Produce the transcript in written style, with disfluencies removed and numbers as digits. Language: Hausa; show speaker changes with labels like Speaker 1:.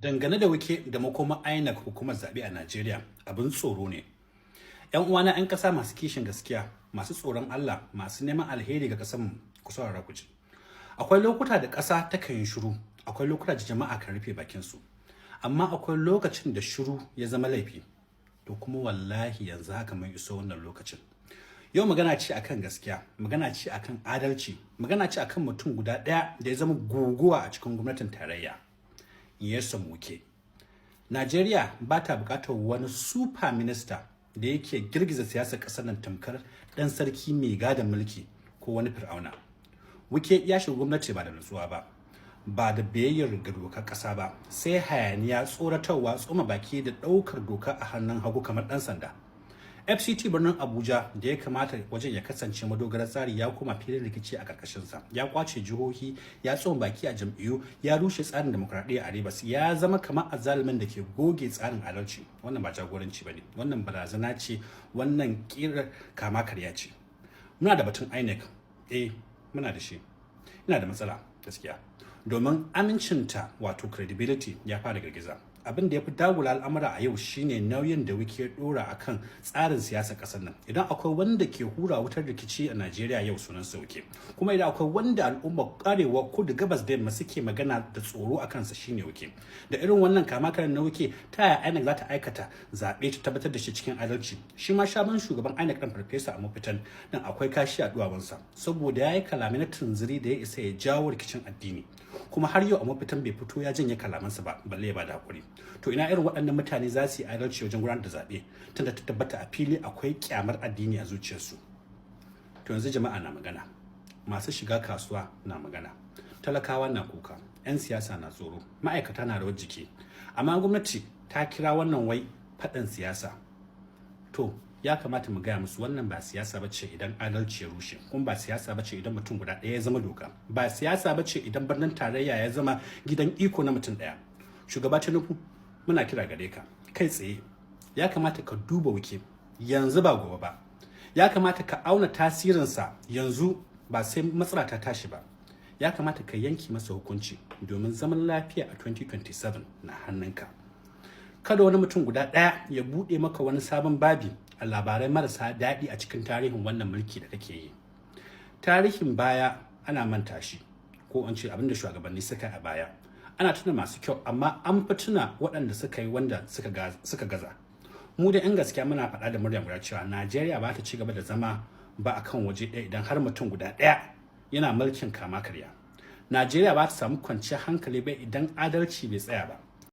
Speaker 1: Dangane da wike da makoma INEC hukumar zaɓe a Najeriya abin tsoro ne. 'Yan uwana 'yan ƙasa masu kishin gaskiya, masu tsoron Allah, masu neman alheri ga ƙasarmu ku saurara ku ji. Akwai lokuta da ƙasa ta kan yi shiru, akwai lokuta da jama'a kan rufe bakinsu. Amma akwai lokacin da shiru ya zama laifi. To kuma wallahi yanzu haka mun iso wannan lokacin. Yau magana ce akan gaskiya, magana ce akan adalci, magana ce akan mutum guda ɗaya da ya zama guguwa a cikin gwamnatin tarayya. Nyesom Wike. Najeriya ba ta buƙatar wani super minister da yake girgiza siyasar ƙasar nan tamkar ɗan sarki mai gadon mulki ko wani fir'auna. Wike ya shiga gwamnati ba da nutsuwa ba da biyayyar ga dokar ƙasa ba, sai hayaniya, tsoratarwa, tsoma baki da ɗaukar doka a hannun hagu kamar ɗan sanda. FCT birnin Abuja da ya kamata wajen ya kasance madogarar tsari ya koma filin rikici a ƙarƙashinsa, ya kwace jihohi, ya tsoma baki a jam'iyyu, ya rushe tsarin demokradiyya a Rivers, ya zama kamar azzalumin da ke goge tsarin adalci. Wannan ba jagoranci bane, wannan barazana ce, wannan kirar kama karya ce. Muna da batun INEC, muna da shi. Ina da matsala gaskiya, domin amincinta wato credibility ya fara girgiza. Abin da ya fi dagula al'amura a yau shine nauyin da Wike dora akan tsarin siyasar ƙasar nan. Idan akwai wanda ke hura wutar rikici a Najeriya yau sunan sa Wike, kuma idan akwai wanda al'umma karewa kudu gabas da yamma suke magana da tsoro a kansa shine Wike. Da irin wannan kama karan na Wike, ta yaya INEC za ta aikata zaɓe ta tabbatar da shi cikin adalci? Shi ma shaban shugaban INEC ɗan Farfesa a mafitan dan akwai kashi a duwawansa saboda ya yi kalamai na tunziri da ya isa ya jawo rikicin addini. Kuma har yau a mafitan bai fito ya janye kalamansa ba, balle ya bada hakuri. To ina irin waɗannan mutane za su yi adalci wajen gudanar da zaɓe tunda ta tabbata a fili akwai kyamar addini a zuciyarsu. To yanzu jama'a na magana, masu shiga kasuwa na magana, talakawa na kuka, 'yan siyasa na tsoro, ma'aikata na rawar jiki, amma gwamnati ta kira wannan wai faɗan siyasa. To ya kamata mu gaya musu wannan ba siyasa bace idan adalci ya rushe, kuma ba siyasa bace idan mutum guda ɗaya ya zama doka, ba siyasa bace idan birnin tarayya ya zama gidan iko na mutum ɗaya. Shugaba Tinubu, muna kira gare ka kai tsaye, ya kamata ka duba Wike yanzu ba gobe ba, ya kamata ka auna tasirinsa yanzu ba sai matsala ta tashi ba, ya kamata ka yanke masa hukunci domin zaman lafiya a 2027 na hannunka. Kada wani mutum guda ɗaya ya buɗe maka wani sabon babi a labarai marasa daɗi a cikin tarihin wannan mulki da kake yi. Tarihin baya ana manta shi, ko an ce abinda shugabanni suka a baya ana tuna masu kyau, amma an fi tuna waɗanda suka yi wanda suka gaza. Mu da 'yan gaskiya muna faɗa da murya guda cewa Najeriya ba ta ci gaba da zama ba a kan waje ɗaya idan har mutum guda ɗaya yana mulkin kama karya. Najeriya ba ta samu kwanciyar hankali ba idan adalci bai tsaya ba.